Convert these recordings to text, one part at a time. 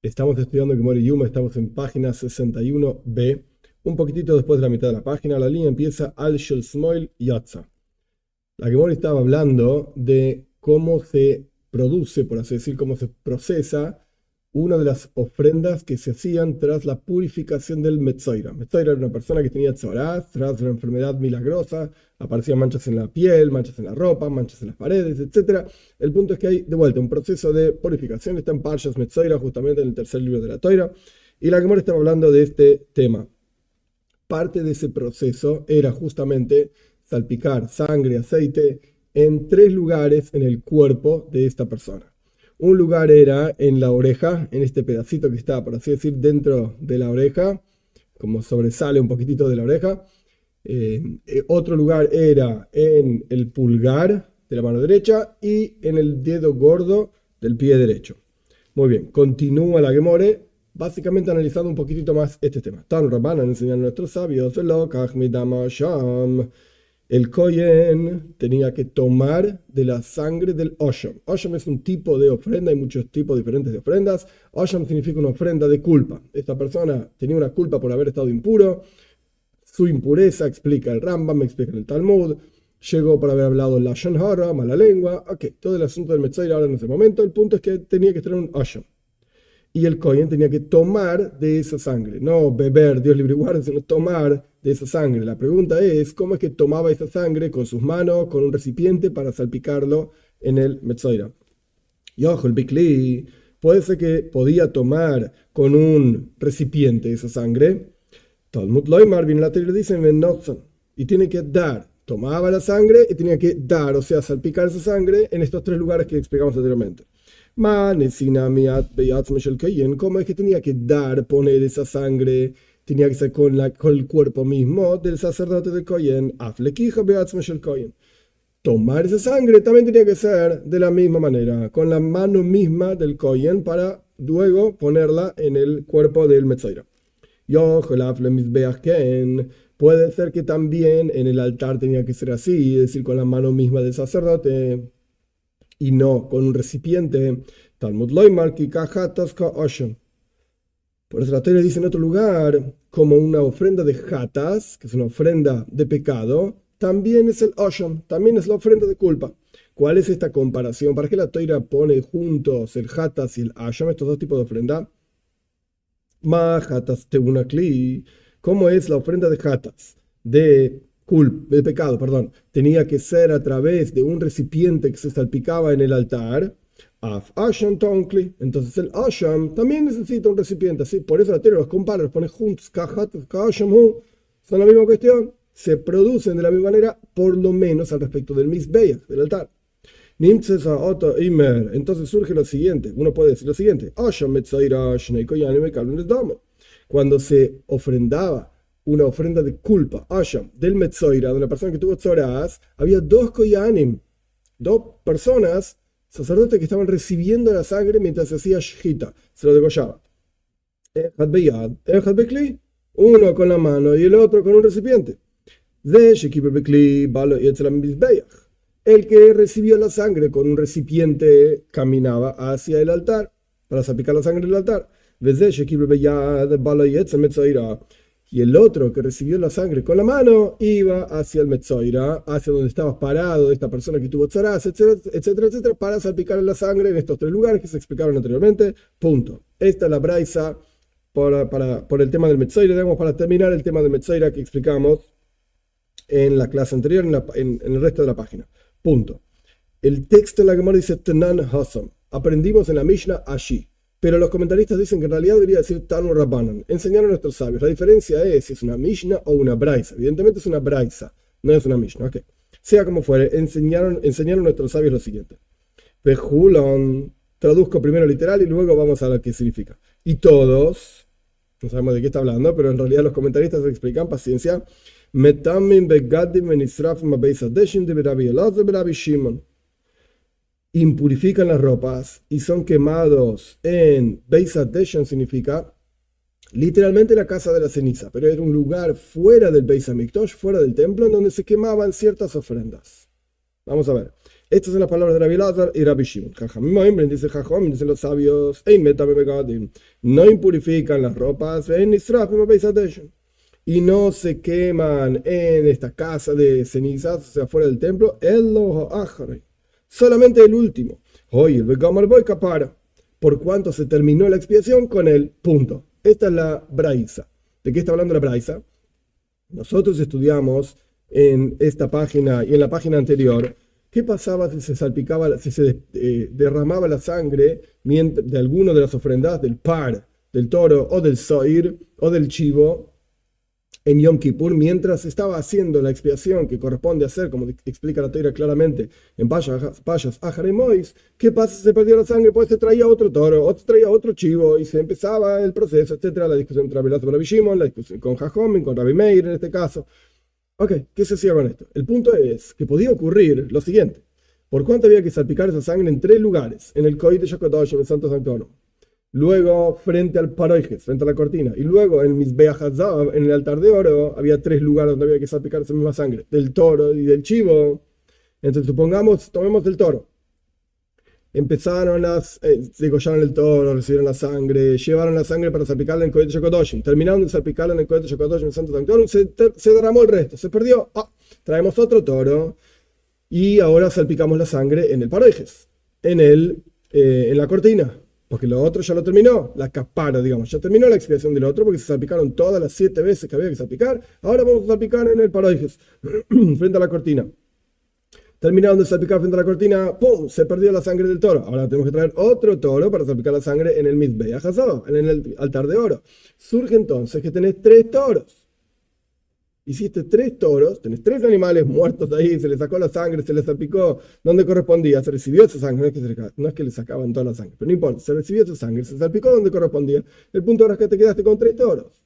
Estamos estudiando Gemara Yuma, estamos en página 61b, un poquitito después de la mitad de la página. La línea empieza Al Shel Smoil Yatza. La Gemara estaba hablando de cómo se produce, por así decir, cómo se procesa una de las ofrendas que se hacían tras la purificación del Metzoira. Metzoira era una persona que tenía tzorás, tras una enfermedad milagrosa, aparecían manchas en la piel, manchas en la ropa, manchas en las paredes, etc. El punto es que hay, de vuelta, un proceso de purificación. Está en Parshas Metzoira, justamente en el tercer libro de la Toira, y la Gemara estaba hablando de este tema. Parte de ese proceso era justamente salpicar sangre, aceite en tres lugares en el cuerpo de esta persona. Un lugar era en la oreja, en este pedacito que está, por así decir, dentro de la oreja, como sobresale un poquitito de la oreja. Otro lugar era en el pulgar de la mano derecha y en el dedo gordo del pie derecho. Muy bien, continúa la Gemore, básicamente analizando un poquitito más este tema. Tan Rabbanan enseñan a nuestros sabios, el Kohen tenía que tomar de la sangre del Osham. Osham es un tipo de ofrenda, hay muchos tipos diferentes de ofrendas. Osham significa una ofrenda de culpa. Esta persona tenía una culpa por haber estado impuro. Su impureza, explica el Rambam, explica el Talmud, llegó por haber hablado Lashon Hara, mala lengua. Ok, todo el asunto del Metzoira ahora en ese momento. El punto es que tenía que tener un Osham. Y el Kohen tenía que tomar de esa sangre, no beber, Dios libre y guarde, sino tomar de esa sangre. La pregunta es, ¿cómo es que tomaba esa sangre con sus manos, con un recipiente para salpicarlo en el Metzoira? Y ojo, el Bikli, puede ser que podía tomar con un recipiente esa sangre. Talmud Loimar, viene la teoría, dice, y tiene que dar. Tomaba la sangre y tenía que dar, o sea, salpicar esa sangre en estos tres lugares que explicamos anteriormente. ¿Cómo es que tenía que dar, poner esa sangre? Tenía que ser con el cuerpo mismo del sacerdote del Kohen. Tomar esa sangre también tenía que ser de la misma manera, con la mano misma del Kohen para luego ponerla en el cuerpo del Metzoira. Puede ser que también en el altar tenía que ser así, es decir, con la mano misma del sacerdote y no con un recipiente. Talmud Loimar ki kahatas ka osham. Por eso la Torá dice en otro lugar, como una ofrenda de hatas, que es una ofrenda de pecado, también es el osham, también es la ofrenda de culpa. ¿Cuál es esta comparación? ¿Para qué la Torá pone juntos el hatas y el asham, estos dos tipos de ofrenda? Ma hatas teuna kli. ¿Cómo es la ofrenda de hatas? De pecado, perdón, tenía que ser a través de un recipiente que se salpicaba en el altar. Entonces el Asham también necesita un recipiente, así por eso la Torá los compara, los pone juntos, son la misma cuestión, se producen de la misma manera, por lo menos al respecto del Mizbeach, del altar. Entonces surge lo siguiente, uno puede decir lo siguiente: cuando se ofrendaba una ofrenda de culpa, Asham, del Metzoira, de una persona que tuvo tzorás, había dos koyanim, dos personas, sacerdotes que estaban recibiendo la sangre mientras se hacía shchita, se lo degollaba. Uno con la mano y el otro con un recipiente. El que recibió la sangre con un recipiente caminaba hacia el altar para salpicar la sangre del altar. Y el otro que recibió la sangre con la mano iba hacia el Metzoira, hacia donde estaba parado esta persona que tuvo tzarás, etcétera, etcétera, etcétera, para salpicar la sangre en estos tres lugares que se explicaron anteriormente. Punto. Esta es la braisa por el tema del Metzoira. Digamos, para terminar el tema del Metzoira que explicamos en la clase anterior, en el resto de la página. Punto. El texto de la Gemara dice Tenan Hasam. Aprendimos en la Mishnah allí. Pero los comentaristas dicen que en realidad debería decir Tanu Rabbanan. Enseñaron a nuestros sabios. La diferencia es si es una Mishnah o una Braisa. Evidentemente es una Braisa, no es una Mishnah. Okay. Sea como fuere, enseñaron a nuestros sabios lo siguiente. Pejulon, traduzco primero literal y luego vamos a ver qué significa. Y todos, no sabemos de qué está hablando, pero en realidad los comentaristas explican, paciencia. Metamim begadim venisrafim abeisadeshim de Berabi Elazar Berabi Shimon. Impurifican las ropas y son quemados en Beis HaDeshen, significa literalmente la casa de la ceniza, pero era un lugar fuera del Beis HaMikdash, fuera del templo, en donde se quemaban ciertas ofrendas. Vamos a ver. Estas son las palabras de Rabbi Elazar y Rabbi Shimon. Jajamim, dice Jajam, dicen los sabios, no impurifican las ropas y no se queman en esta casa de cenizas, o sea, fuera del templo, solamente el último. Oye, voy capara. Por cuanto se terminó la expiación con el punto. Esta es la braisa. ¿De qué está hablando la braisa? Nosotros estudiamos en esta página y en la página anterior qué pasaba si se salpicaba, si se derramaba la sangre de alguno de las ofrendas del par, del toro o del soir o del chivo en Yom Kippur, mientras estaba haciendo la expiación que corresponde hacer, como explica la Torá claramente en Payas Ahar y Mois. ¿Qué pasa si se perdió la sangre? Pues se traía otro toro, otro traía otro chivo, y se empezaba el proceso, etcétera. La discusión entre Rabbi Elazar y Rabbi Shimon, la discusión con Jajom, con Rabbi Meir en este caso. Ok, ¿qué se hacía con esto? El punto es que podía ocurrir lo siguiente. ¿Por cuánto había que salpicar esa sangre en 3 lugares? En el Koit de Yakodosh, en el Santo Sanctorum. Luego frente al paroijes, frente a la cortina, y luego en Mizbeach Hazav, en el altar de oro, había 3 lugares donde había que salpicar esa misma sangre, del toro y del chivo. Entonces supongamos, tomemos el toro. Empezaron degollaron el toro, recibieron la sangre, llevaron la sangre para salpicarla en Kohet Shokodoshim, terminaron de salpicarla en el Kohet Shokodoshim, en el Santo Sanctorum, se derramó el resto, se perdió. Traemos otro toro y ahora salpicamos la sangre en el paroijes, en la cortina. Porque lo otro ya lo terminó, la capara, digamos, ya terminó la expiación del otro porque se salpicaron todas las 7 veces que había que salpicar. Ahora vamos a salpicar en el paroijes, frente a la cortina. Terminaron de salpicar frente a la cortina, ¡pum! Se perdió la sangre del toro. Ahora tenemos que traer otro toro para salpicar la sangre en el Mizbeach Hazav, en el altar de oro. Surge entonces que tenés 3 toros. Hiciste 3 toros, tenés 3 animales muertos ahí, se les sacó la sangre, se les salpicó donde correspondía, se recibió esa sangre, no es que le sacaban toda la sangre, pero no importa, se recibió esa sangre, se salpicó donde correspondía. El punto ahora es que te quedaste con 3 toros.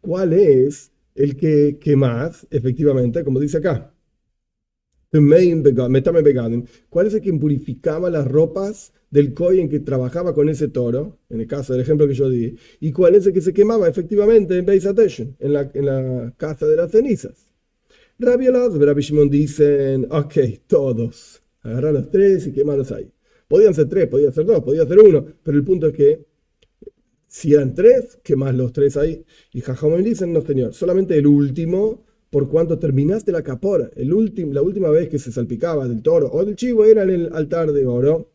¿Cuál es el que más, efectivamente, como dice acá? ¿Cuál es el que impurificaba las ropas del kohen que trabajaba con ese toro, en el caso del ejemplo que yo di? ¿Y cuál es el que se quemaba efectivamente en Beis Ateshen, en la casa de las cenizas? Rabbi Elazar y Rabbi Shimon dicen, ok, todos, agarrar los 3 y quemarlos ahí. Podían ser 3, podían ser 2, podía ser 1, pero el punto es que si eran 3, quemás los 3 ahí. Y Jajamim dicen, no señor, solamente el último. Por cuanto terminaste la capora, la última vez que se salpicaba del toro o del chivo era en el altar de oro.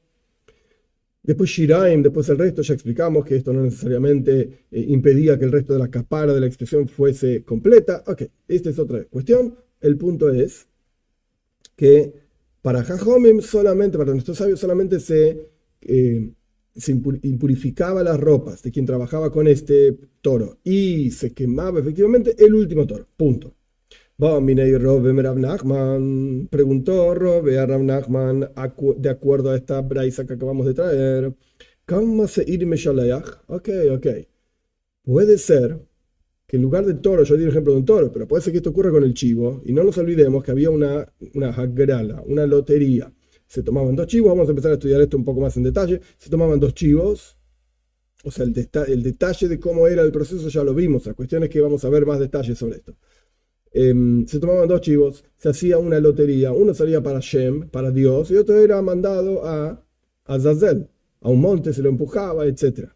Después Shiraim, después el resto, ya explicamos que esto no necesariamente impedía que el resto de la capara de la expresión fuese completa. Ok, esta es otra cuestión. El punto es que para Jajomim solamente, para nuestros sabios solamente se impurificaba las ropas de quien trabajaba con este toro y se quemaba efectivamente el último toro. Punto. Preguntó Robe a Rav Nachman de acuerdo a esta braisa que acabamos de traer. Ok. Puede ser que en lugar del toro, yo di el ejemplo de un toro, pero puede ser que esto ocurra con el chivo, y no nos olvidemos que había una hagrala, una lotería. Se tomaban 2 chivos, vamos a empezar a estudiar esto un poco más en detalle. Se tomaban 2 chivos, o sea, el detalle de cómo era el proceso ya lo vimos. La cuestión es que vamos a ver más detalles sobre esto. Se tomaban 2 chivos, se hacía una lotería, uno salía para Shem, para Dios, y otro era mandado a Azazel, a un monte se lo empujaba, etc.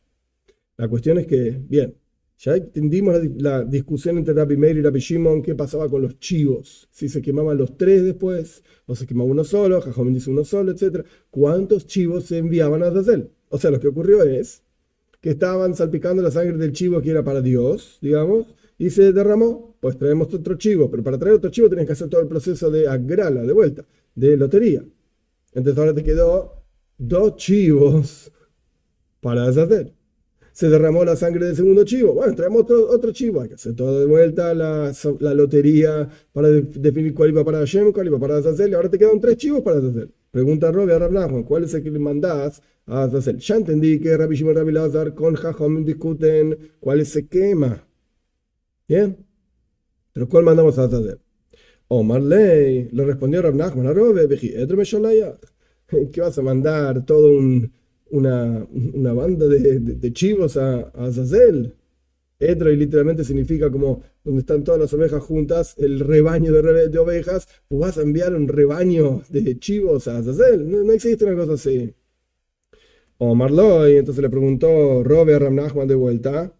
La cuestión es que, bien, ya entendimos la discusión entre Rabbi Meir y Rabbi Shimon, qué pasaba con los chivos, si se quemaban los 3 después, o se quemaba uno solo, Jajamim dice uno solo, etc. ¿Cuántos chivos se enviaban a Azazel? O sea, lo que ocurrió es que estaban salpicando la sangre del chivo que era para Dios, digamos, y se derramó, pues traemos otro chivo, pero para traer otro chivo tenés que hacer todo el proceso de agrala, de vuelta, de lotería. Entonces ahora te quedó 2 chivos para hacer. Se derramó la sangre del segundo chivo, bueno, traemos otro chivo, hay que hacer todo de vuelta, la lotería para definir cuál iba para Hashem, cuál iba para Azazel, y ahora te quedan 3 chivos para Azazel. Pregunta Robe a Rav Nachman, ¿cuál es el que le mandás a Azazel? Ya entendí que Rabbi Shimon y Rabbi Elazar con Jajamim discuten cuál se quema. ¿Bien? ¿Pero cuál mandamos a Azazel? Omar Ley, le respondió Rav Nachman a Robe, ¿qué vas a mandar? Una banda de chivos a Azazel. Edrei literalmente significa como donde están todas las ovejas juntas, el rebaño de ovejas, pues vas a enviar un rebaño de chivos a Azazel. No, no existe una cosa así. Omar Loy, entonces le preguntó Robe a Rav Nachman de vuelta.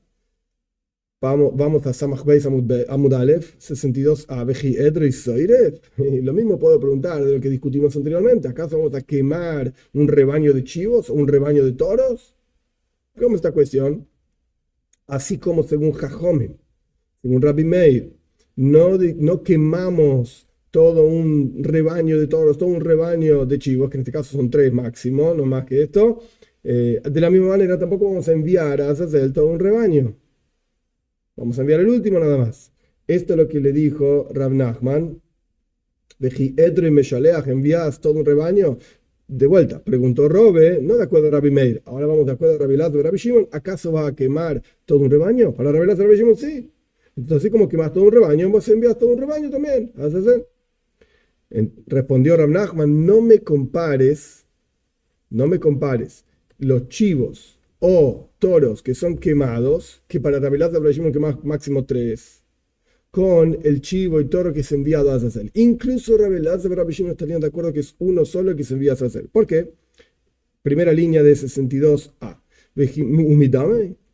Vamos a Samach Beis Amud Aleph, 62a Veji Edrei Soiref. Y lo mismo puedo preguntar de lo que discutimos anteriormente. ¿Acaso vamos a quemar un rebaño de chivos o un rebaño de toros? ¿Cómo esta cuestión? Así como según Jajomim, según Rabbi Meir, no quemamos todo un rebaño de toros, todo un rebaño de chivos, que en este caso son 3 máximo, no más que esto. De la misma manera tampoco vamos a enviar a Azazel todo un rebaño. Vamos a enviar el último nada más. Esto es lo que le dijo Rav Nachman. Veji Edrei Meshaleach, envías todo un rebaño. De vuelta, preguntó Robe, no de acuerdo a Rabbi Meir, ahora vamos de acuerdo a Rabbi Elazar y Rabbi Shimon, ¿acaso vas a quemar todo un rebaño? Para Rabbi Elazar y Rabbi Shimon, sí. Entonces, así como quemas todo un rebaño, vos envías todo un rebaño también. Respondió Rav Nachman, no me compares los chivos o toros que son quemados, que para Rabbi Elazar y Rabbi Shimon quemas máximo 3, con el chivo y toro que es enviado a Azazel. Incluso Rabbi Elazar y Rabbi Shimon estarían de acuerdo que es uno solo que se envía a Azazel. ¿Por qué? Primera línea de 62a.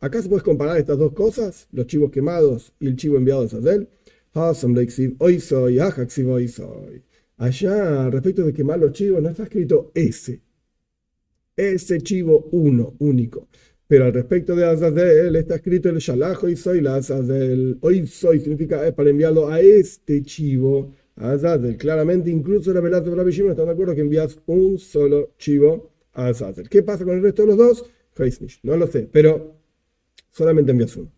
¿Acaso puedes comparar estas dos cosas? Los chivos quemados y el chivo enviado a Azazel. Allá, respecto de quemar los chivos, no está escrito ese chivo uno, único. Pero al respecto de Azazel está escrito el Shalach hoy soy, la Azazel. Hoy soy significa para enviarlo a este chivo, a Azazel. Claramente, incluso Rabbi Elazar y Rabbi Shimon están de acuerdo que envías un solo chivo a Azazel. ¿Qué pasa con el resto de los dos? No lo sé, pero solamente envías uno.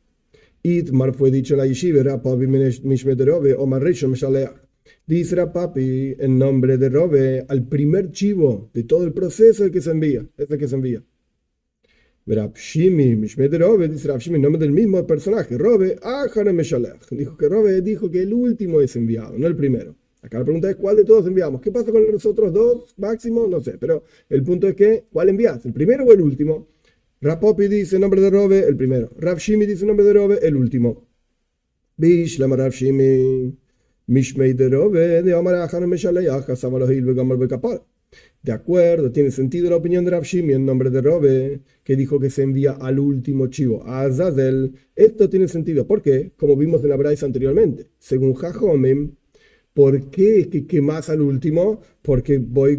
Itmar fue dicho en la yeshiva, Papi Mishmet de Robe, Omar Rishon Meshaleach. Dice Papi en nombre de Robe al primer chivo de todo el proceso que se envía, es el que se envía. Rav Shimi, Mishmet de Robe, dice Rav Shimi, en nombre del mismo personaje, Robe, Achare Meshalech. Dijo que Robe dijo que el último es enviado, no el primero. Acá la pregunta es, ¿cuál de todos enviamos? ¿Qué pasa con los otros dos máximo? No sé, pero el punto es que, ¿cuál envías? ¿El primero o el último? Rav Popi dice en nombre de Robe, el primero. Rav Shimi dice en nombre de Robe, el último. Bishlama Rav Shimi, Mishmei de Robe, de Omar Achare Meshalech, Sabalohil, Vegamar Bekapar. De acuerdo, tiene sentido la opinión de Rav Shimi en nombre de Robe, que dijo que se envía al último chivo, a Azazel. Esto tiene sentido, ¿por qué? Como vimos en la Braisa anteriormente. Según Jajomim, ¿por qué es que quemas al último? Porque por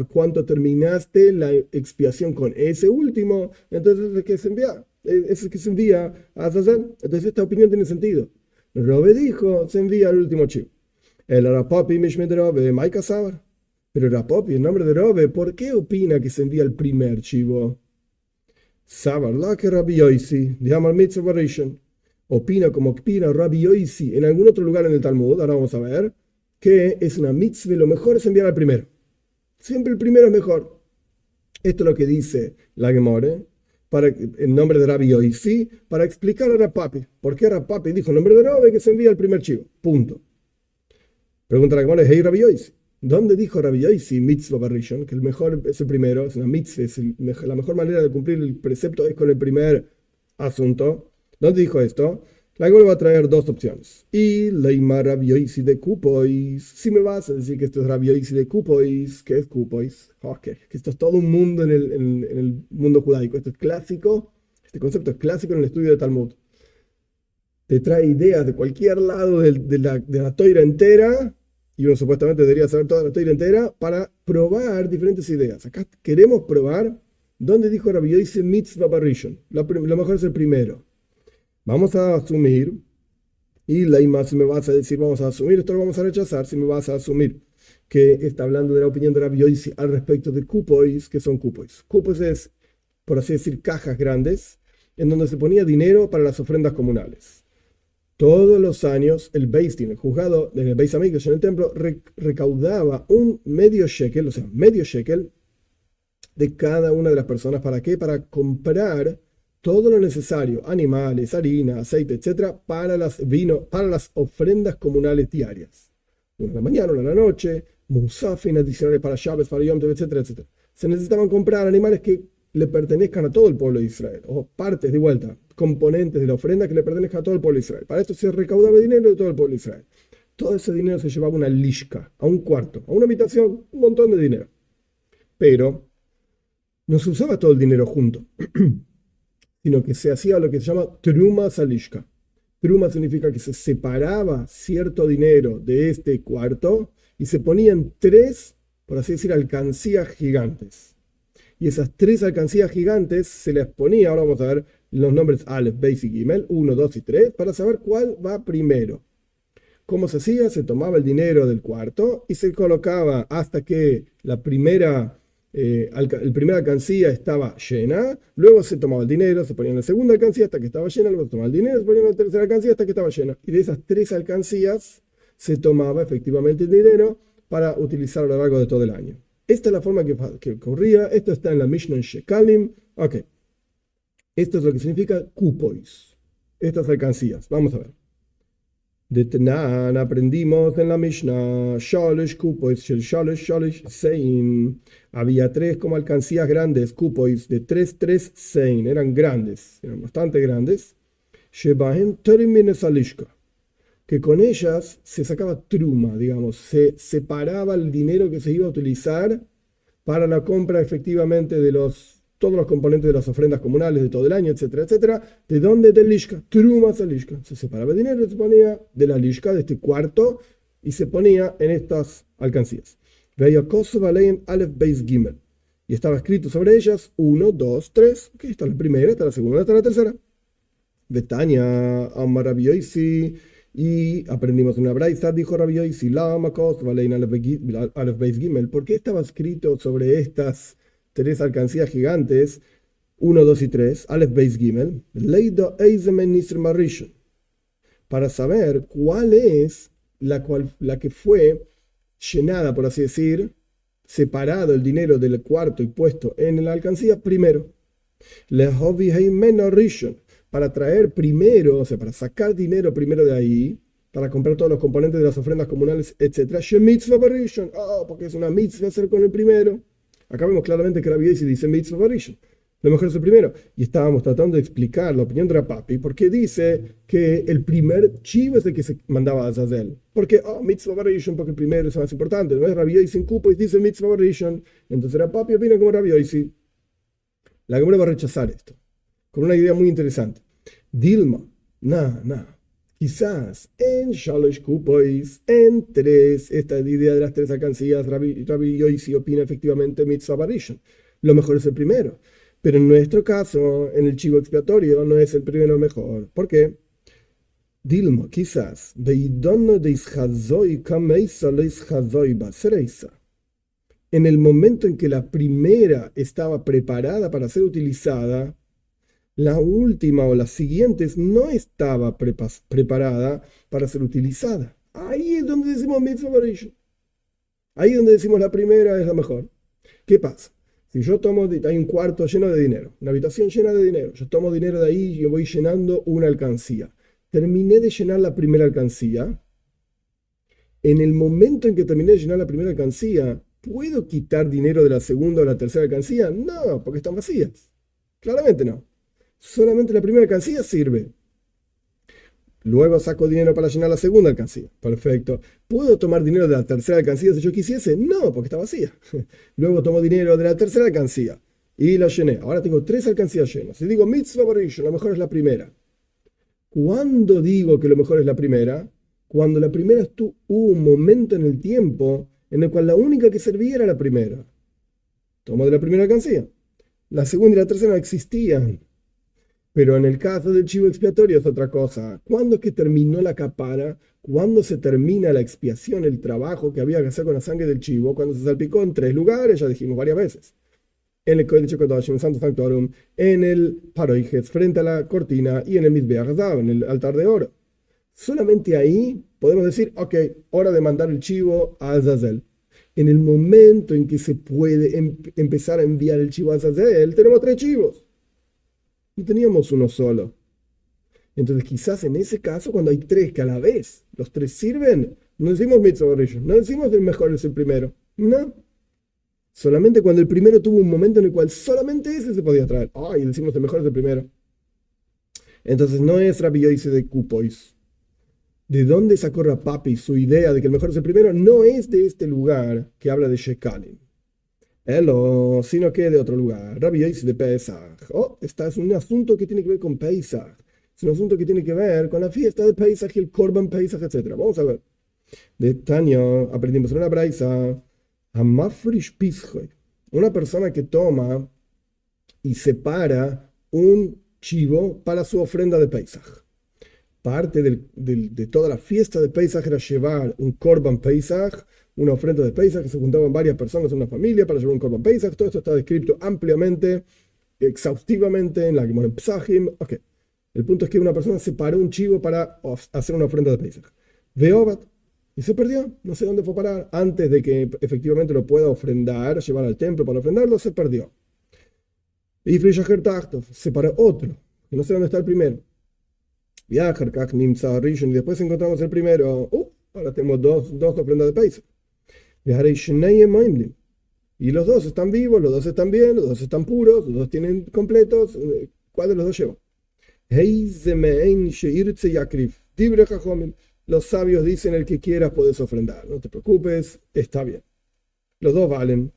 cuanto terminaste la expiación con ese último, entonces es el que se envía, es el que se envía a Azazel. Entonces esta opinión tiene sentido. Robe dijo, se envía al último chivo. El Rapopi Mishmet de Robe, Maika Sabar. Pero Rapopi, en nombre de Robe, ¿por qué opina que se envía el primer chivo? Sabar, la que Rabbi Yoisi, de Amar Mitzvah Rishon. Opina como opina Rabbi Yoisi en algún otro lugar en el Talmud, ahora vamos a ver, que es una mitzvah, lo mejor es enviar al primero. Siempre el primero es mejor. Esto es lo que dice la Gemore, en nombre de Rabbi Yoisi, para explicar a Rapapi. ¿Por qué Rapapi dijo en nombre de Robe que se envía el primer chivo? Punto. Pregunta la Gemara, hey Rabbi Yoisi, ¿dónde dijo Rabbi Yoisi mitzvah barrishon? Que el mejor es el primero, es una mitzvah, la mejor manera de cumplir el precepto es con el primer asunto. ¿Dónde dijo esto? La Gemara va a traer dos opciones. Y leima Rabbi Yoisi de Kupois. Si me vas a decir que esto es Rabbi Yoisi de Kupois, ¿qué es Kupois? Okay. Que esto es todo un mundo en el mundo judaico. Esto es clásico, este concepto es clásico en el estudio de Talmud. Te trae ideas de cualquier lado de la Toira entera, y uno supuestamente debería saber toda la Toira entera, para probar diferentes ideas. Acá queremos probar dónde dijo Rabbi Yoisi mitzvah barrishon. Lo mejor es el primero. Vamos a asumir, y Leima, si me vas a decir vamos a asumir, esto lo vamos a rechazar, si me vas a asumir que está hablando de la opinión de Rabbi Yoisi al respecto de kupois. ¿Qué son kupois? Kupois es, por así decir, cajas grandes, en donde se ponía dinero para las ofrendas comunales. Todos los años el Beis Din, el juzgado en el Beis Hamikdash, en el templo, recaudaba un medio shekel, o sea, medio shekel de cada una de las personas. ¿Para qué? Para comprar todo lo necesario, animales, harina, aceite, etcétera, para las ofrendas comunales diarias. Una en la mañana, una en la noche, musafin adicionales para Shabbat, para Yom Tov, etcétera, etcétera. Se necesitaban comprar animales que le pertenezcan a todo el pueblo de Israel, o partes de vuelta, componentes de la ofrenda que le pertenezcan a todo el pueblo de Israel. Para esto se recaudaba dinero de todo el pueblo de Israel. Todo ese dinero se llevaba a una lishka, a un cuarto, a una habitación, un montón de dinero. Pero no se usaba todo el dinero junto, sino que se hacía lo que se llama truma salishka. Truma significa que se separaba cierto dinero de este cuarto y se ponían tres, por así decir, alcancías gigantes. Y esas tres alcancías gigantes se les ponía, ahora vamos a ver los nombres Aleph, Beis y Gimel, 1, 2 y 3, para saber cuál va primero. ¿Cómo se hacía? Se tomaba el dinero del cuarto y se colocaba hasta que la primera alcancía estaba llena, luego se tomaba el dinero, se ponía en la segunda alcancía hasta que estaba llena, luego se tomaba el dinero, se ponía en la tercera alcancía hasta que estaba llena. Y de esas tres alcancías se tomaba efectivamente el dinero para utilizar a lo largo de todo el año. Esta es la forma que ocurría, esto está en la Mishnah en Shekalim. Ok, esto es lo que significa kupois, estas alcancías. Vamos a ver. De Tanan aprendimos en la Mishnah, Shalosh Kupois, Shalosh Sein. Había tres como alcancías grandes, Kupois, de 3 Sein, eran grandes, eran bastante grandes. Shebahem Torim Salishka, que con ellas se sacaba truma, digamos, se separaba el dinero que se iba a utilizar para la compra efectivamente de todos los componentes de las ofrendas comunales de todo el año, etcétera, etcétera. ¿De dónde? Del lishka, truma salishka. Se separaba el dinero y se ponía de la lishka, de este cuarto, y se ponía en estas alcancías. Veía Kosovo Alein Aleph Beis Gimel. Y estaba escrito sobre ellas 1, 2, 3. Okay, esta es la primera, esta es la segunda, esta es la tercera. Betania, Amar Rabbi Yosi. Y aprendimos una braisa, dijo Rabbi Yosi, Lama Kosovo Alein Aleph Beis Gimel. ¿Por qué estaba escrito sobre estas tres alcancías gigantes, 1, 2 y 3, Aleph Beis Gimel, Leido Eizemen Nisr Marishon, para saber cuál es la que fue llenada, por así decir, separado el dinero del cuarto y puesto en la alcancía primero. Lehovi Heimen Rishon, para traer primero, o sea, para sacar dinero primero de ahí, para comprar todos los componentes de las ofrendas comunales, etc. Shemitzvah Barishon, porque es una mitzvah hacer con el primero. Acá vemos claramente que Rabbi Yosi dice mitzvah barishon, lo mejor es el primero. Y estábamos tratando de explicar la opinión de Rapapi, porque dice que el primer chivo es el que se mandaba a Azazel. Porque, mitzvah barishon, porque el primero es más importante. No es Rabbi Yosi en Kupo y dice mitzvah barishon. Entonces Rapapi opina como Rabbi Yosi. La Gemara va a rechazar esto, con una idea muy interesante. Dilma, quizás en Shalosh Kupois, en 3, esta idea de las tres alcancías, Rabbi Yosi opina efectivamente mitzvah barishon. Lo mejor es el primero. Pero en nuestro caso, en el chivo expiatorio, no es el primero mejor. ¿Por qué? Dilma, quizás. En el momento en que la primera estaba preparada para ser utilizada, la última o las siguientes no estaba preparada para ser utilizada. Ahí es donde decimos mitzvah barishon. Ahí es donde decimos la primera es la mejor. ¿Qué pasa? Si yo hay un cuarto lleno de dinero, una habitación llena de dinero, yo tomo dinero de ahí y voy llenando una alcancía. Terminé de llenar la primera alcancía. En el momento en que terminé de llenar la primera alcancía, ¿puedo quitar dinero de la segunda o la tercera alcancía? No, porque están vacías. Claramente no. Solamente la primera alcancía sirve. Luego saco dinero para llenar la segunda alcancía. Perfecto. ¿Puedo tomar dinero de la tercera alcancía si yo quisiese? No, porque está vacía. Luego tomo dinero de la tercera alcancía y la llené. Ahora tengo 3 alcancías llenas. Si digo mitzvah barishon, lo mejor es la primera. ¿Cuándo digo que lo mejor es la primera? Cuando la primera hubo un momento en el tiempo en el cual la única que servía era la primera. Tomo de la primera alcancía. La segunda y la tercera no existían. Pero en el caso del chivo expiatorio es otra cosa. ¿Cuándo es que terminó la capara? ¿Cuándo se termina la expiación, el trabajo que había que hacer con la sangre del chivo? Cuando se salpicó en 3 lugares, ya dijimos varias veces. En el Kodesh HaKadosh, en el Santo Sanctorum, en el Paroijes, frente a la cortina, y en el Mizbeach Hazav, en el altar de oro. Solamente ahí podemos decir, ok, hora de mandar el chivo a Azazel. En el momento en que se puede empezar a enviar el chivo a Azazel, tenemos 3 chivos. No teníamos uno solo. Entonces quizás en ese caso, cuando hay 3 que a la vez los 3 sirven, no decimos mitzvah barishon, no decimos el mejor es el primero. No. Solamente cuando el primero tuvo un momento en el cual solamente ese se podía traer. Ay, decimos el mejor es el primero. Entonces no es Rabbi Yosi de Kupois. ¿De dónde sacó Rapapi su idea de que el mejor es el primero? No es de este lugar que habla de Shekalim, sino que de otro lugar. Rabbi Yosi de Pesach. Este es un asunto que tiene que ver con Pesach. Es un asunto que tiene que ver con la fiesta de Pesach y el Korban Pesach, etc. Vamos a ver. De este año aprendimos en una braisa a Mafrish Pischoy. Una persona que toma y separa un chivo para su ofrenda de Pesach. Parte de toda la fiesta de Pesach era llevar un Korban Pesach, una ofrenda de Pesach, que se juntaban varias personas en una familia para llevar un Korban Pesach. Todo esto está descrito ampliamente, exhaustivamente en la Gemara en Pesachim. Okay. El punto es que una persona separó un chivo para hacer una ofrenda de Pesach. Veobat, y se perdió, no sé dónde fue a parar. Antes de que efectivamente lo pueda ofrendar, llevar al templo para ofrendarlo, se perdió. Y Frishacher Tachtov, separó otro, que no sé dónde está el primero. Y después encontramos el primero. Ahora tenemos dos ofrendas de Pesach. Y los dos están vivos, los dos están bien, los dos están puros, los dos tienen completos. ¿Cuál de los dos lleva? Los sabios dicen: el que quieras puedes ofrendar, no te preocupes, está bien. Los dos valen.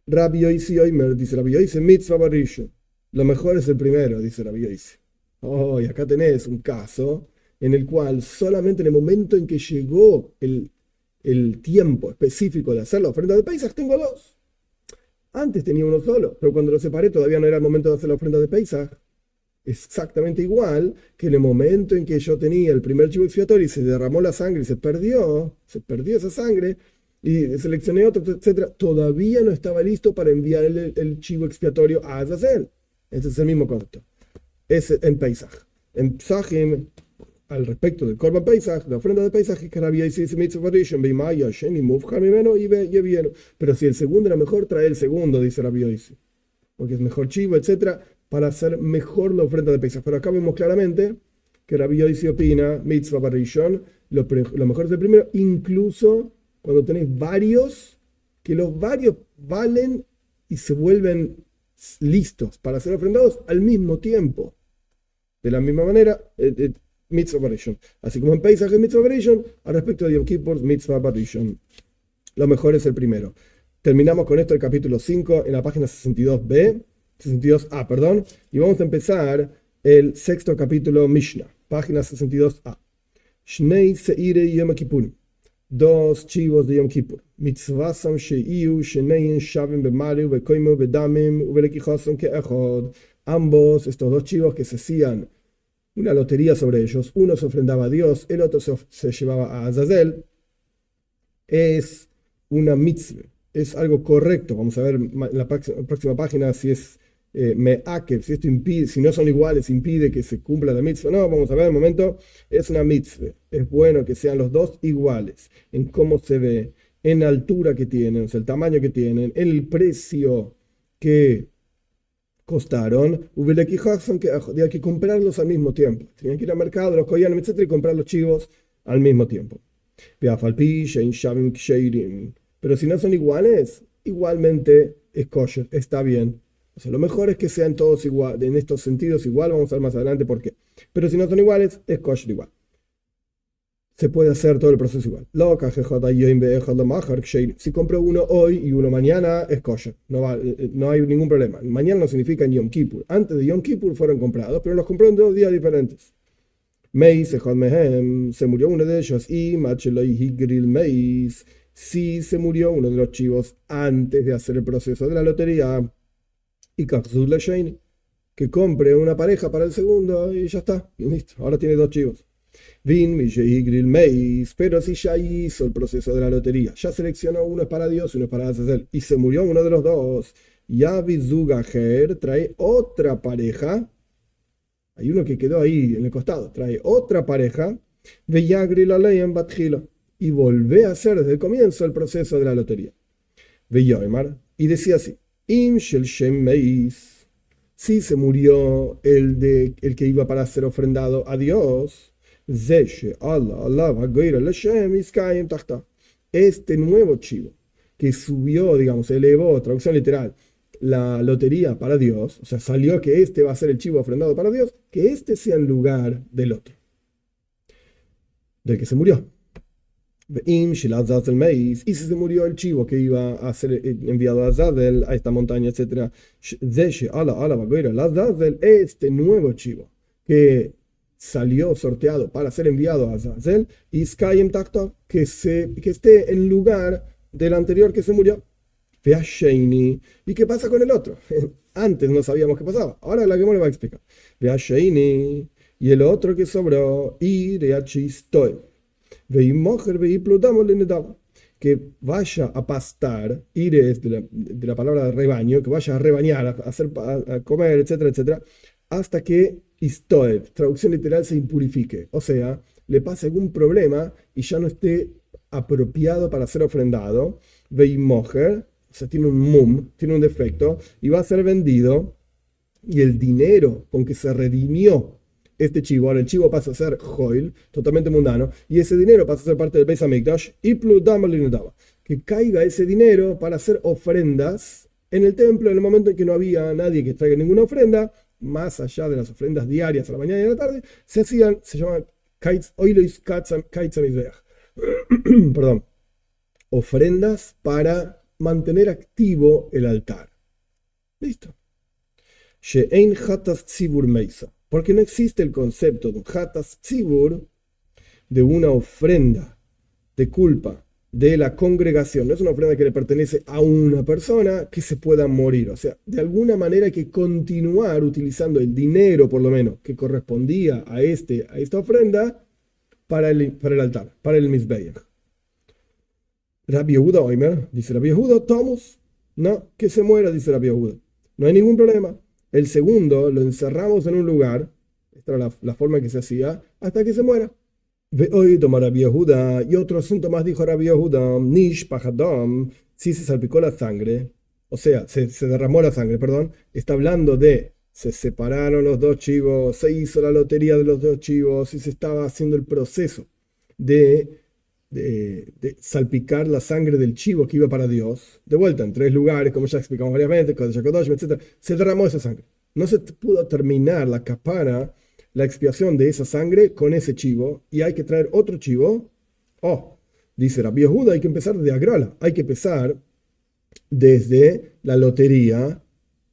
Rabbi Yosi Oimer, dice Rabbi Yosi, mitzvah barishon. Lo mejor es el primero, dice Rabbi Yosi. Y acá tenés un caso en el cual solamente en el momento en que llegó el tiempo específico de hacer la ofrenda de Pesach, tengo dos. Antes tenía uno solo, pero cuando lo separé todavía no era el momento de hacer la ofrenda de Pesach. Exactamente igual que en el momento en que yo tenía el primer chivo expiatorio y se derramó la sangre y se perdió esa sangre, y seleccioné otro, etc., todavía no estaba listo para enviar el chivo expiatorio a Azazel. Ese es el mismo concepto. Es en Pesach. En Pesachim, al respecto del Korban Pesach, la ofrenda de Pesach, que había pero si el segundo era mejor, trae el segundo, dice Rabbi Yosi, porque es mejor chivo, etc., para hacer mejor la ofrenda de Pesach. Pero acá vemos claramente que Rabbi Yosi opina, mitzvah barishon, lo mejor es el primero, incluso cuando tenéis varios, que los varios valen y se vuelven listos para ser ofrendados al mismo tiempo. De la misma manera, mitzvah barishon. Así como en Pesach es mitzvah barishon, al respecto de Yom Kippur, mitzvah barishon. Lo mejor es el primero. Terminamos con esto el capítulo 5 en la página 62a, perdón, y vamos a empezar el sexto capítulo Mishnah, página 62a. Shnei seire Yom Kippur. Dos chivos de Yom Kippur. Mitzvasam sheiu shenein shavim bemaru bekoimu bedamim ubelekichosam keechod. Ambos, estos dos chivos que se hacían una lotería sobre ellos, uno se ofrendaba a Dios, el otro se llevaba a Azazel, es una mitzvah, es algo correcto. Vamos a ver en la próxima página si es me'akev, si esto impide, si no son iguales, impide que se cumpla la mitzvah. No, vamos a ver, el momento, es una mitzvah. Es bueno que sean los dos iguales en cómo se ve, en la altura que tienen, o sea, el tamaño que tienen, en el precio que costaron. Había que comprarlos al mismo tiempo. Tenían que ir al mercado, los cogían, etc., y comprar los chivos al mismo tiempo. Pero si no son iguales, igualmente es kosher, está bien. O sea, lo mejor es que sean todos igual, en estos sentidos igual. Vamos a ver más adelante por qué. Pero si no son iguales, es kosher igual. Se puede hacer todo el proceso igual. Si compro uno hoy y uno mañana, es kosher. No hay ningún problema. Mañana no significa Yom Kippur. Antes de Yom Kippur fueron comprados, pero los compró en 2 días diferentes. Se murió uno de ellos. Y si se murió uno de los chivos antes de hacer el proceso de la lotería, y que compre una pareja para el segundo y ya está. Y listo. Ahora tiene 2 chivos. Pero si ya hizo el proceso de la lotería, ya seleccionó, uno es para Dios y uno es para Azazel, y se murió uno de los dos, Yavizugajer trae otra pareja. Hay uno que quedó ahí en el costado, trae otra pareja, y volvé a hacer desde el comienzo el proceso de la lotería. Y decía así: si se murió el que iba para ser ofrendado a Dios, este nuevo chivo, que subió, digamos, elevó, traducción literal, la lotería para Dios, o sea, salió que este va a ser el chivo ofrendado para Dios, que este sea en lugar del otro, del que se murió. Y si se murió el chivo que iba a ser enviado a Azazel, a esta montaña, etc. Este nuevo chivo que salió sorteado para ser enviado a Azazel, que esté en lugar del anterior que se murió. ¿Y qué pasa con el otro? Antes no sabíamos qué pasaba. Ahora la que me va a explicar. Y el otro que sobró, que vaya a pastar, ir es de la palabra rebaño, que vaya a rebañar, a hacer, a comer, etcétera, etcétera, hasta que istoev, traducción literal, se impurifique. O sea, le pase algún problema y ya no esté apropiado para ser ofrendado. Veimocher, o sea, tiene un tiene un defecto, y va a ser vendido, y el dinero con que se redimió este chivo, ahora el chivo pasa a ser Hoil, totalmente mundano, y ese dinero pasa a ser parte del Beis Hamikdash, y que caiga ese dinero para hacer ofrendas en el templo en el momento en que no había nadie que traiga ninguna ofrenda, más allá de las ofrendas diarias a la mañana y a la tarde, se llaman perdón, ofrendas para mantener activo el altar. Listo. She'ein hatas tzibur meisa. Porque no existe el concepto de un hatas tzibur, de una ofrenda de culpa de la congregación. No es una ofrenda que le pertenece a una persona que se pueda morir. O sea, de alguna manera hay que continuar utilizando el dinero, por lo menos, que correspondía a esta ofrenda para el altar, para el Mizbeach. Rabbi Yehuda Oimer, dice Rabbi Yehuda, Tomus, no, que se muera, dice Rabbi Yehuda. No hay ningún problema. El segundo lo encerramos en un lugar, esta era la forma que se hacía, hasta que se muera. Ve hoy toma Rabbi Yehuda, y otro asunto más dijo Rabbi Yehuda, Nish Pajadam, si se salpicó la sangre, o sea, se derramó la sangre, perdón, está hablando de, se separaron los dos chivos, se hizo la lotería de los dos chivos, y se estaba haciendo el proceso de salpicar la sangre del chivo que iba para Dios, de vuelta en 3 lugares, como ya explicamos varias veces, etc. Se derramó esa sangre. No se pudo terminar la capara, la expiación de esa sangre con ese chivo, y hay que traer otro chivo. Dice Rabbi Yehuda, hay que empezar desde Agrala, hay que empezar desde la lotería,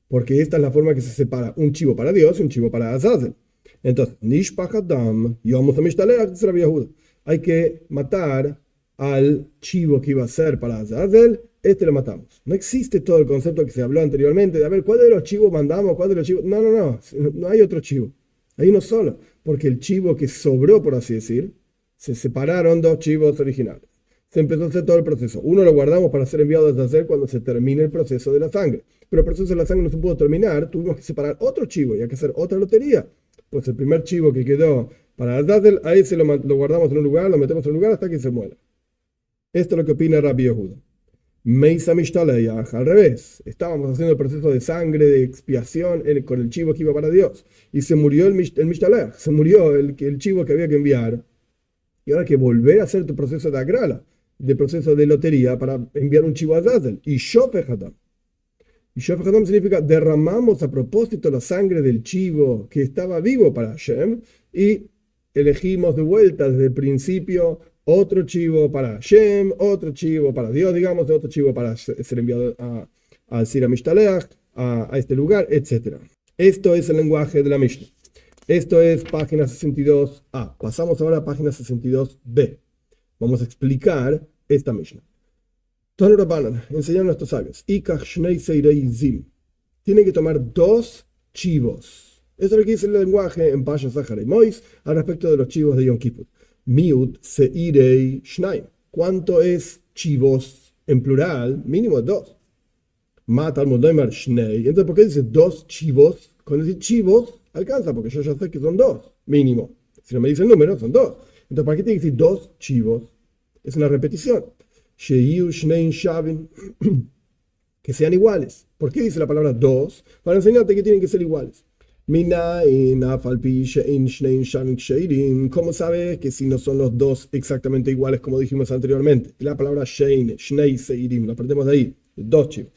porque esta es la forma que se separa un chivo para Dios y un chivo para Azazel. Entonces, Nish Pachadam, Yom Hamishtalech, dice Rabbi Yehuda, hay que matar al chivo que iba a ser para Azazel, lo matamos. No existe todo el concepto que se habló anteriormente de a ver cuál de los chivos mandamos, cuál de los chivos. No hay otro chivo. Hay uno solo, porque el chivo que sobró, por así decir, se separaron 2 chivos originales. Se empezó a hacer todo el proceso. Uno lo guardamos para ser enviado a Azazel cuando se termine el proceso de la sangre. Pero el proceso de la sangre no se pudo terminar, tuvimos que separar otro chivo y hay que hacer otra lotería. Pues el primer chivo que quedó para Azazel, ahí lo guardamos en un lugar, lo metemos en un lugar hasta que se muera. Esto es lo que opina Rabbi Yehuda. Meisa Mishtaleach, al revés. Estábamos haciendo el proceso de sangre, de expiación con el chivo que iba para Dios. Y se murió el Mishtaleach, se murió el chivo que había que enviar. Y ahora hay que volver a hacer tu proceso de agrala, de proceso de lotería para enviar un chivo a Azazel. Y Shofech Hadam. Y Shofech Hadam significa derramamos a propósito la sangre del chivo que estaba vivo para Hashem y elegimos de vuelta desde el principio otro chivo para Hashem, otro chivo para Dios, digamos, otro chivo para ser enviado a Sira Mishtaleach, a este lugar, etc. Esto es el lenguaje de la Mishnah. Esto es página 62a. Pasamos ahora a página 62b. Vamos a explicar esta Mishnah. Tanu Rabbanan, enseñaron nuestros sabios. Ikach shnei seireizim. Tienen que tomar 2 chivos. Eso es lo que dice el lenguaje en Pasha Zahar y Mois al respecto de los chivos de Yom Kippur. Miut seirei shnaim. ¿Cuánto es chivos en plural? Mínimo 2. Matal modoimar shnei. Entonces, ¿por qué dice 2 chivos? Con decir chivos alcanza, porque yo ya sé que son 2, mínimo. Si no me dice el número, son 2. Entonces, ¿para qué tiene que decir 2 chivos? Es una repetición. Sheiu shnein shavin. Que sean iguales. ¿Por qué dice la palabra 2? Para enseñarte que tienen que ser iguales. ¿Cómo sabes que si no son los dos exactamente iguales como dijimos anteriormente? Y la palabra shein, shnei seirim, lo aprendemos de ahí, dos chicos.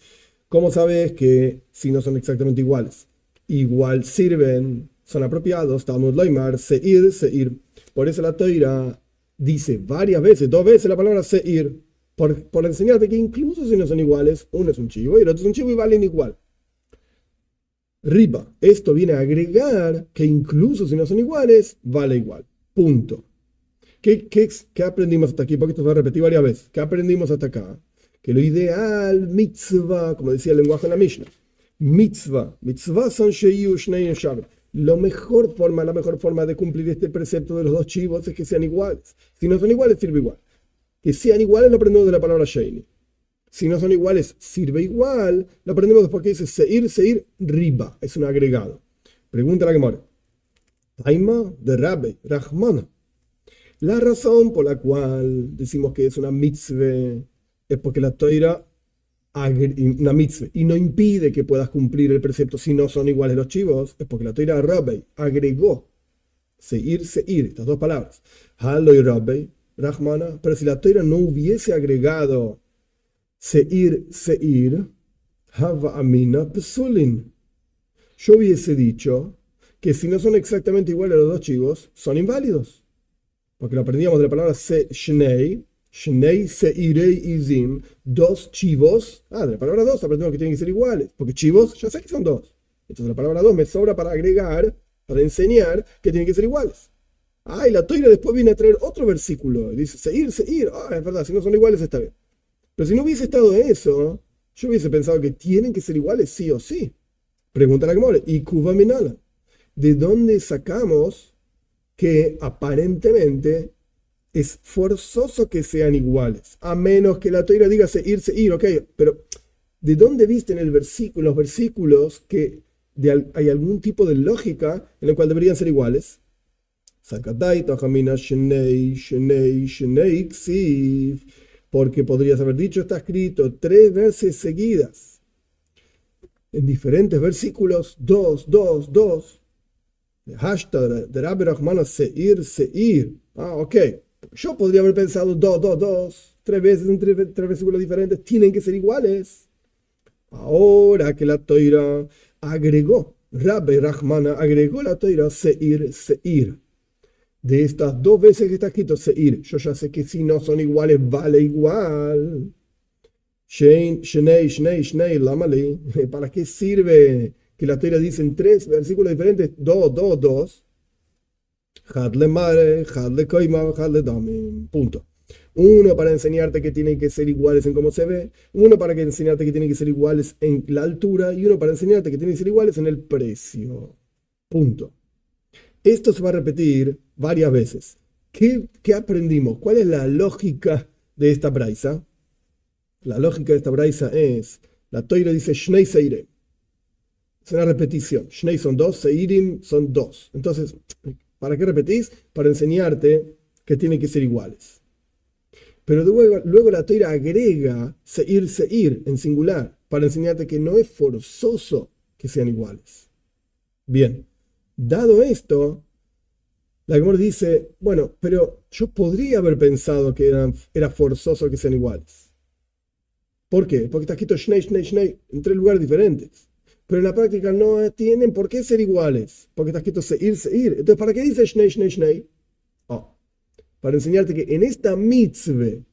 ¿Cómo sabes que si no son exactamente iguales? Igual sirven, son apropiados, Talmud Loimar, seir, seir. Por eso la Toira dice varias veces, dos veces la palabra seir, por enseñarte que incluso si no son iguales, uno es un chivo y el otro es un chivo y valen igual. Riba, esto viene a agregar que incluso si no son iguales, vale igual. Punto. ¿Qué aprendimos hasta aquí? Porque esto se va a repetir varias veces. ¿Qué aprendimos hasta acá? Que lo ideal, mitzvah, como decía el lenguaje en la Mishnah, mitzvah son sheyu shnei shabbat. La mejor forma de cumplir este precepto de los dos chivos es que sean iguales. Si no son iguales, sirve igual. Que sean iguales lo aprendemos de la palabra sheini. Si no son iguales, sirve igual. Lo aprendemos después que dice seir, riba. Es un agregado. Pregunta la Gemara. Taima de Rabbi, Rahmana. La razón por la cual decimos que es una mitzvah es porque la Toira una mitzvah y no impide que puedas cumplir el precepto si no son iguales los chivos, es porque la Toira Rabbi agregó seir, estas dos palabras. Haloy Rabbi, Rahmana. Pero si la Toira no hubiese agregado seir, hava amina pesulin. Yo hubiese dicho que si no son exactamente iguales los dos chivos, son inválidos. Porque lo aprendíamos de la palabra shnei seirei izim, dos chivos. De la palabra dos aprendemos que tienen que ser iguales. Porque chivos, ya sé que son dos. Entonces la palabra dos me sobra para agregar, para enseñar que tienen que ser iguales. Y la Toira después viene a traer otro versículo. Y dice seir. Es verdad, si no son iguales está bien. Pero si no hubiese estado eso, yo hubiese pensado que tienen que ser iguales sí o sí. Pregunta la Gemara, y Kuva Minala, ¿de dónde sacamos que aparentemente es forzoso que sean iguales? A menos que la Toira diga seir, ok, pero ¿de dónde viste en los versículos que hay algún tipo de lógica en el cual deberían ser iguales? Porque podrías haber dicho, está escrito 3 veces seguidas, en diferentes versículos, 2. Hashtag de Rabbi Rahmana seir. Ok. Yo podría haber pensado 2. 3 veces en 3 versículos diferentes tienen que ser iguales. Ahora que la Toira agregó, Rabbi Rahmana agregó la Toira seir. De estas 2 veces que está escrito seir, yo ya sé que si no son iguales, vale igual. Shnei, lamali. ¿Para qué sirve que la Toira dice en 3 versículos diferentes? 2. Hadle mare, hadle koima, hadle damim. Punto. Uno para enseñarte que tienen que ser iguales en cómo se ve, uno para enseñarte que tienen que ser iguales en la altura y uno para enseñarte que tienen que ser iguales en el precio. Punto. Esto se va a repetir varias veces. ¿Qué aprendimos? ¿Cuál es la lógica de esta braisa? La lógica de esta braisa es, la Toira dice Shnei Seirem. Es una repetición. Shnei son 2, Seirim son 2. Entonces, ¿para qué repetís? Para enseñarte que tienen que ser iguales. Pero luego la Toira agrega seir en singular para enseñarte que no es forzoso que sean iguales. Bien. Dado esto, la Gemara dice, bueno, pero yo podría haber pensado que era forzoso que sean iguales. ¿Por qué? Porque está escrito Shnei en 3 lugares diferentes. Pero en la práctica no tienen por qué ser iguales, porque está escrito seir. Entonces, ¿para qué dice Shnei? Para enseñarte que en esta mitzvah,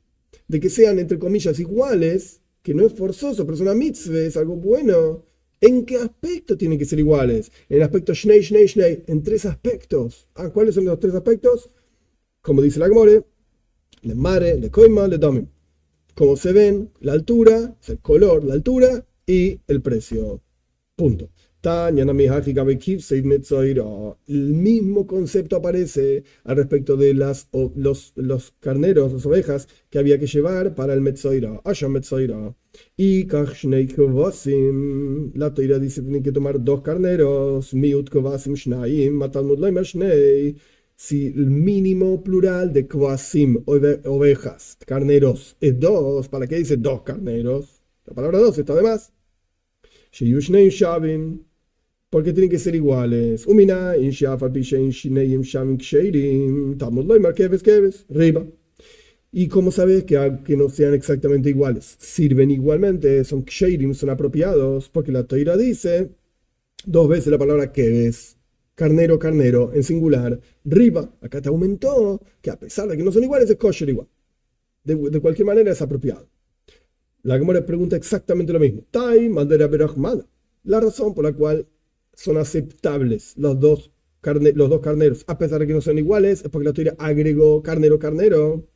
de que sean entre comillas iguales, que no es forzoso, pero es una mitzvah, es algo bueno. ¿En qué aspecto tienen que ser iguales? En el aspecto Shnei, en 3 aspectos. ¿Cuáles son los 3 aspectos? Como dice la Gemara, le mare, le koima, le damim. Como se ven, la altura, el color, la altura y el precio. Punto. El mismo concepto aparece al respecto de los carneros, las ovejas que había que llevar para el Metzoira. Y la Toira dice que tienen que tomar 2 carneros. Si el mínimo plural de kvasim, ovejas, carneros, es 2, ¿para qué dice 2 carneros? La palabra 2 está de más. Porque tienen que ser iguales. Umina, Inshiaf, Alpisha, Inshineim, Shamim, Ksheirim, Talmud Loimar, Keves, Keves, Riba. Y como sabes que no sean exactamente iguales, sirven igualmente, son Ksheirim, son apropiados, porque la Toira dice dos veces la palabra Keves, carnero, carnero, en singular, Riba. Acá te aumentó, que a pesar de que no son iguales, es kosher igual. De cualquier manera es apropiado. La Gemara pregunta exactamente lo mismo. Tai, Madera Berachmana. La razón por la cual son aceptables los dos carneros, a pesar de que no son iguales, es porque la teoría agregó carnero, carnero.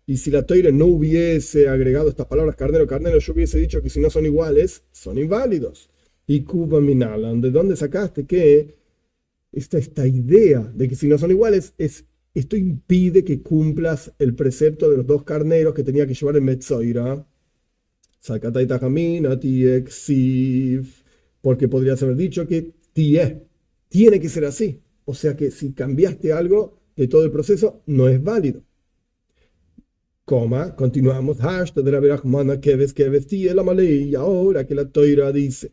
Y si la Toira no hubiese agregado estas palabras carnero, carnero, yo hubiese dicho que si no son iguales, son inválidos. Y Kuba Minalan, ¿de dónde sacaste que esta idea de que si no son iguales, esto impide que cumplas el precepto de los dos carneros que tenía que llevar el Metzoira? Porque podrías haber dicho que tiene que ser así. O sea que si cambiaste algo de todo el proceso, no es válido. Continuamos. Y ahora que la Toira dice,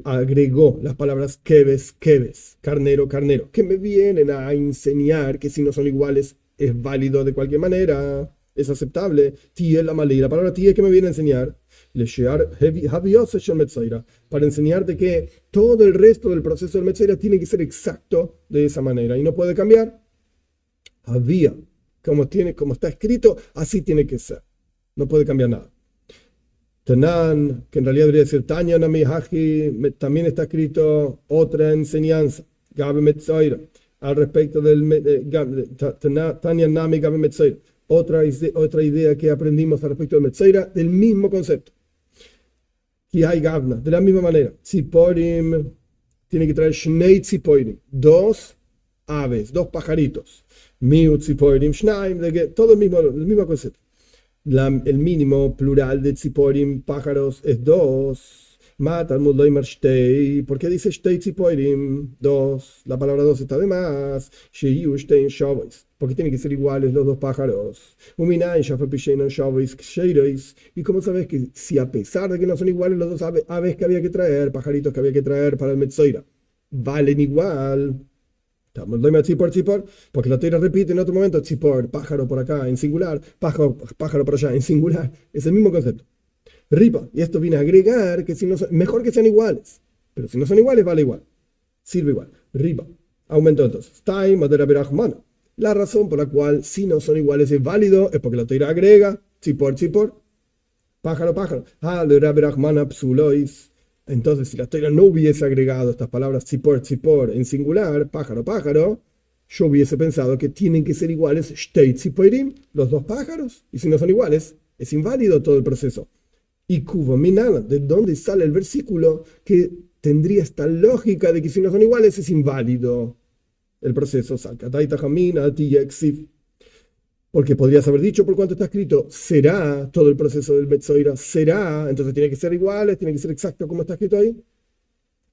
agregó las palabras keves, keves, carnero, carnero, que me vienen a enseñar que si no son iguales es válido de cualquier manera, es aceptable. Tie la malei, la palabra tie que me viene a enseñar, para enseñarte que todo el resto del proceso del Metzoira tiene que ser exacto de esa manera y no puede cambiar. Había, como está escrito, así tiene que ser, no puede cambiar nada. Tanan, que en realidad debería decir Tanya Nami Haji, también está escrito otra enseñanza, Gabe Metzoira, al respecto del Tanya Nami Gabe Metzoira, otra idea que aprendimos al respecto del Metzoira, del mismo concepto. Ki hay Gavna, de la misma manera. Tziporim, tiene que traer Shnei Tziporim, dos aves, dos pajaritos. Miu Tziporim Shnaim, todo el mismo concepto. El mínimo plural de tziporim, pájaros, es dos. Talmud Loimar Shtei. ¿Por qué dice Shtei tziporim? Dos. La palabra dos está de más. Sheyu Shtein Shavois. Porque tienen que ser iguales los dos pájaros. Uminain Shafapishein Shavois Ksheirois. Y como sabes que si a pesar de que no son iguales los dos aves que había que traer, pajaritos que había que traer para el Metzoira, valen igual. Porque la Torah repite en otro momento, tzipor, pájaro por acá en singular, pájaro por allá en singular, es el mismo concepto. Ripa, y esto viene a agregar que si no son, mejor que sean iguales, pero si no son iguales, vale igual, sirve igual. Ripa, aumentó entonces. La razón por la cual si no son iguales es válido es porque la Torah agrega, tzipor, pájaro, pájaro. Entonces, si la Torah no hubiese agregado estas palabras tzipor, en singular, pájaro, pájaro, yo hubiese pensado que tienen que ser iguales shtei tziporim, los dos pájaros. Y si no son iguales, es inválido todo el proceso. Y kuva minala, ¿de dónde sale el versículo que tendría esta lógica de que si no son iguales es inválido el proceso? Porque podrías haber dicho por cuánto está escrito, será todo el proceso del Metzoira, será, entonces tiene que ser iguales, tiene que ser exacto como está escrito ahí.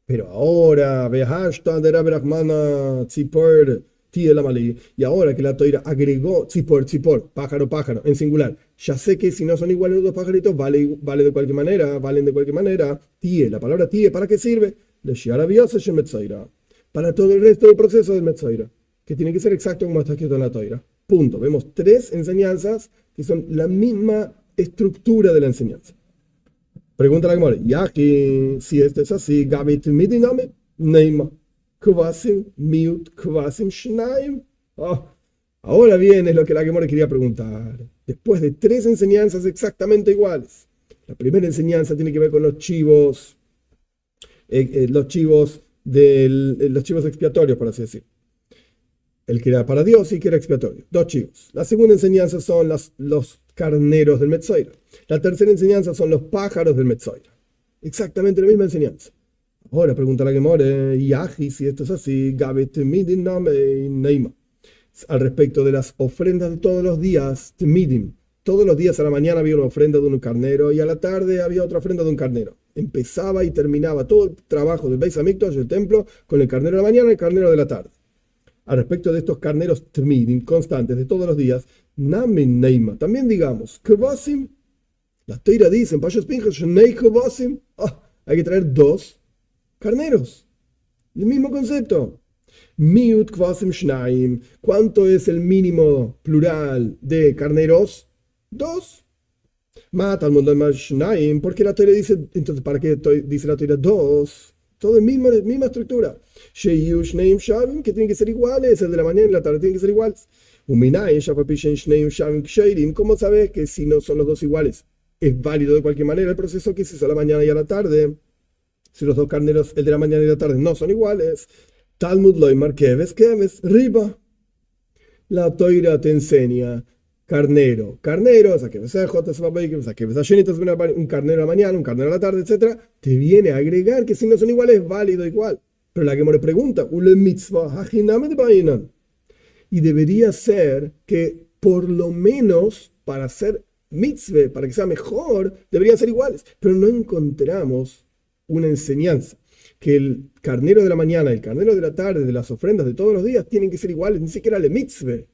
Pero ahora, y ahora que la Toira agregó tzipor, pájaro, pájaro, en singular, ya sé que si no son iguales los dos pajaritos, valen de cualquier manera. La palabra tie, ¿para qué sirve? Para todo el resto del proceso del Metzoira, que tiene que ser exacto como está escrito en la Toira. Punto. Vemos tres enseñanzas que son la misma estructura de la enseñanza. Pregunta la Gemara, ya que si esto es así, Gabit Midiname, Neima, Kvasim, Miut, Kvasim, Shnaim. Ahora viene lo que la Gemara quería preguntar. Después de tres enseñanzas exactamente iguales. La primera enseñanza tiene que ver con los chivos expiatorios, por así decir. El que era para Dios y que era expiatorio. Dos chivos. La segunda enseñanza son los carneros del Metzoira. La tercera enseñanza son los pájaros del Metzoira. Exactamente la misma enseñanza. Ahora pregunta la Gemara, Yahi, si esto es así, Gabet Midin Neima. Al respecto de las ofrendas de todos los días, Tmidim. Todos los días a la mañana había una ofrenda de un carnero y a la tarde había otra ofrenda de un carnero. Empezaba y terminaba todo el trabajo del Beis Hamikdash, del templo, con el carnero de la mañana y el carnero de la tarde. Al respecto de estos carneros tmidim, constantes de todos los días, namin neima, también digamos, kvasim, La Toira dice en Pashas Pinchas, Shnei Kobosim, hay que traer dos carneros. El mismo concepto. Miut Kvasim Shnaim. ¿Cuánto es el mínimo plural de carneros? Dos. Mata al mundo de Shnaim. ¿Por qué la Toira dice, entonces, para qué dice la Toira dos? Todo en misma estructura. Sheyu Shneim Shavim, que tienen que ser iguales. El de la mañana y la tarde tienen que ser iguales. Uminai Shapapishen Shneim Shavim Ksherim. ¿Cómo sabes que si no son los dos iguales? Es válido de cualquier manera el proceso que se hizo a la mañana y a la tarde. Si los dos carneros, el de la mañana y la tarde, no son iguales. Talmud Loimar Keves Riba. La Toira te enseña carnero, o sea, que un carnero a la mañana, un carnero a la tarde, etc. Te viene a agregar que si no son iguales, es válido igual. Pero la que me pregunta, y debería ser que por lo menos para hacer mitzvah, para que sea mejor, deberían ser iguales. Pero no encontramos una enseñanza que el carnero de la mañana, el carnero de la tarde, de las ofrendas de todos los días, tienen que ser iguales, ni siquiera le mitzvah.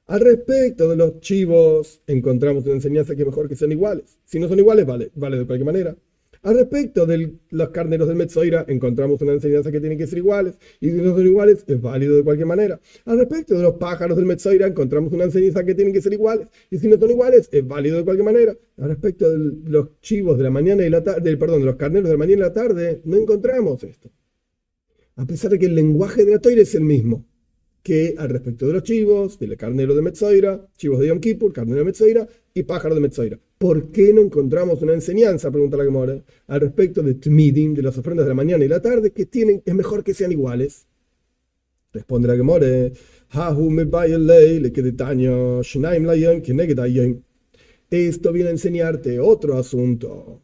Al respecto de los chivos, encontramos una enseñanza que es mejor que sean iguales. Si no son iguales, vale de cualquier manera. Al respecto de los carneros del Metzoira, encontramos una enseñanza que tienen que ser iguales. Y si no son iguales, es válido de cualquier manera. Al respecto de los pájaros del Metzoira, encontramos una enseñanza que tienen que ser iguales. Y si no son iguales, es válido de cualquier manera. Al respecto de los chivos de la mañana y la tarde, de los carneros de la mañana y la tarde, no encontramos esto. A pesar de que el lenguaje de la Toira es el mismo que al respecto de los chivos, del carnero de Metzoira, chivos de Yom Kippur, carnero de Metzoira y pájaro de Metzoira. ¿Por qué no encontramos una enseñanza, pregunta la Gemara, al respecto de Tmidim, de las ofrendas de la mañana y la tarde, que es mejor que sean iguales? Responde la Gemara, esto viene a enseñarte otro asunto.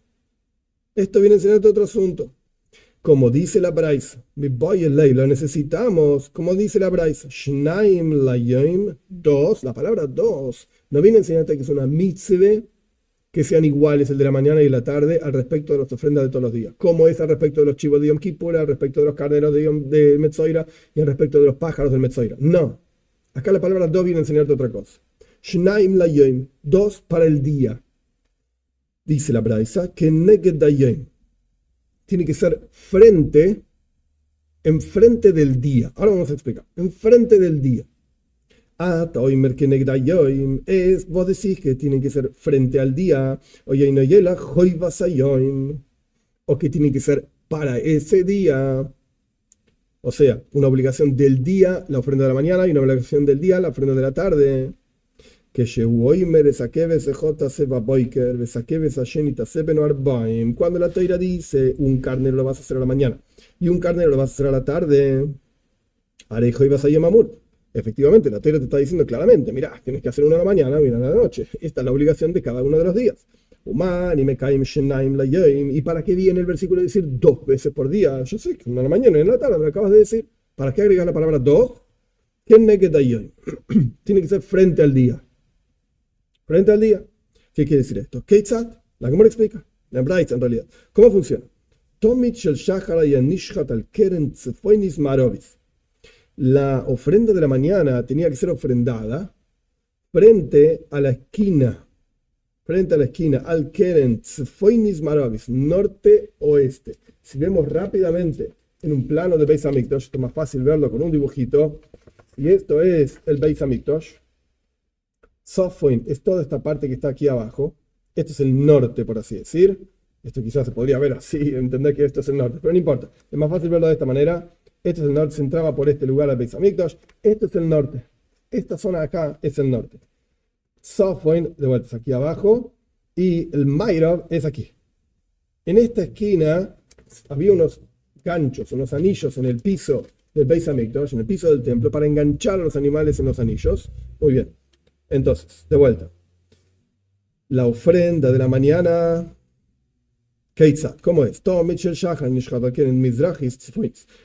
Como dice la Braisa, lo necesitamos, como dice la Braisa, Shnaim Layim, dos, la palabra dos, no viene a enseñarte que es una mitzvah, que sean iguales el de la mañana y la tarde al respecto de las ofrendas de todos los días. Como es al respecto de los chivos de Yom Kippur, al respecto de los carneros de Metzoira y al respecto de los pájaros del Metzoira. No. Acá la palabra dos viene a enseñarte otra cosa. Shnaim Layim, dos para el día. Dice la Braisa, que Neged Dayim. Tiene que ser enfrente del día. Ahora vamos a explicar. Enfrente del día. Vos decís que tienen que ser frente al día. O que tienen que ser para ese día. O sea, una obligación del día, la ofrenda de la mañana, y una obligación del día, la ofrenda de la tarde. Cuando la Toira dice un carnero lo vas a hacer a la mañana y un carnero lo vas a hacer a la tarde, efectivamente la Toira te está diciendo claramente, mira, tienes que hacer uno a la mañana y uno a la noche. Esta es la obligación de cada uno de los días. ¿Y para qué viene el versículo de decir dos veces por día? Yo sé que una a la mañana y una a la tarde, me lo acabas de decir. ¿Para qué agregas la palabra dos? Tiene que ser frente al día. Frente al día. ¿Qué quiere decir esto? Keitzat, la Gemara explica, la Braitz en realidad. ¿Cómo funciona? La ofrenda de la mañana tenía que ser ofrendada frente a la esquina, al Keren Tzfoinis Marovis, norte-oeste. Si vemos rápidamente en un plano de Beis Hamikdash, esto es más fácil verlo con un dibujito, y esto es el Beis Hamikdash. Sofoin es toda esta parte que está aquí abajo. Esto es el norte, por así decir. Esto quizás se podría ver así, entender que esto es el norte, pero no importa. Es más fácil verlo de esta manera. Esto es el norte, se entraba por este lugar al Beis Hamikdash. Esto es el norte. Esta zona de acá es el norte. Sofoin, de vuelta, es aquí abajo. Y el Mayrov es aquí. En esta esquina había unos ganchos, unos anillos en el piso del Beis Hamikdash, en el piso del templo, para enganchar a los animales en los anillos. Muy bien. Entonces, de vuelta. La ofrenda de la mañana. Keitzat, ¿cómo es?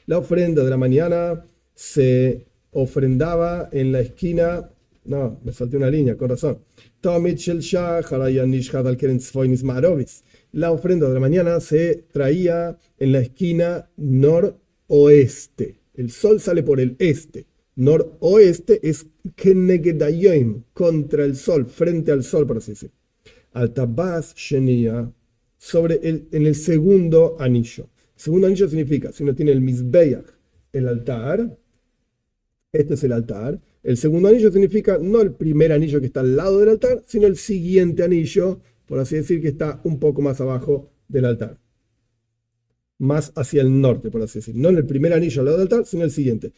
La ofrenda de la mañana se ofrendaba en la esquina. No, me salté una línea, con razón. La ofrenda de la mañana se traía en la esquina noroeste. El sol sale por el este. Noroeste es Kenegedayim, contra el sol, frente al sol, por así decir. al tabaz shenia, en el segundo anillo. Segundo anillo significa, si uno tiene el mizbeach, el altar, este es el altar. El segundo anillo significa no el primer anillo que está al lado del altar, sino el siguiente anillo, por así decir, que está un poco más abajo del altar. Más hacia el norte, por así decir. No en el primer anillo al lado del altar, sino el siguiente.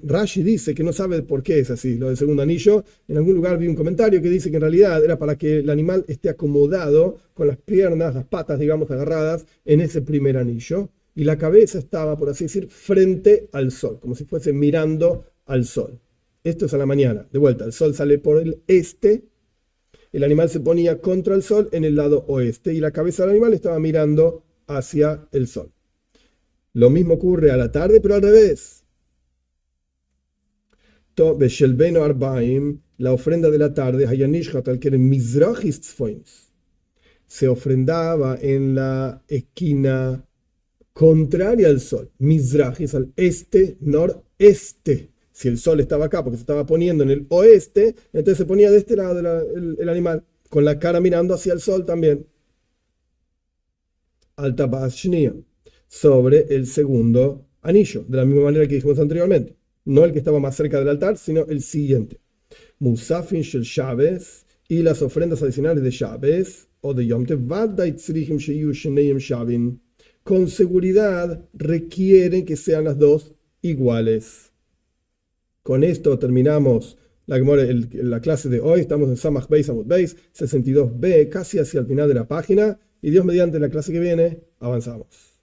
Rashi dice que no sabe por qué es así, lo del segundo anillo. En algún lugar vi un comentario que dice que en realidad era para que el animal esté acomodado con las piernas, las patas, digamos, agarradas en ese primer anillo. Y la cabeza estaba, por así decir, frente al sol, como si fuese mirando al sol. Esto es a la mañana. De vuelta, el sol sale por el este, el animal se ponía contra el sol en el lado oeste y la cabeza del animal estaba mirando hacia el sol. Lo mismo ocurre a la tarde, pero al revés. La ofrenda de la tarde, se ofrendaba en la esquina contraria al sol. Mizrach es al este, noreste. Si el sol estaba acá porque se estaba poniendo en el oeste, entonces se ponía de este lado el animal, con la cara mirando hacia el sol también. Al-Tabaz Shnia, sobre el segundo anillo, de la misma manera que dijimos anteriormente. No el que estaba más cerca del altar, sino el siguiente. Musafin Shel Shabbos, y las ofrendas adicionales de Shabbos o de Yom Tov, con seguridad requieren que sean las dos iguales. Con esto terminamos la clase de hoy. Estamos en Samach Beis Amud Beis 62b, casi hacia el final de la página. Y Dios mediante, la clase que viene avanzamos.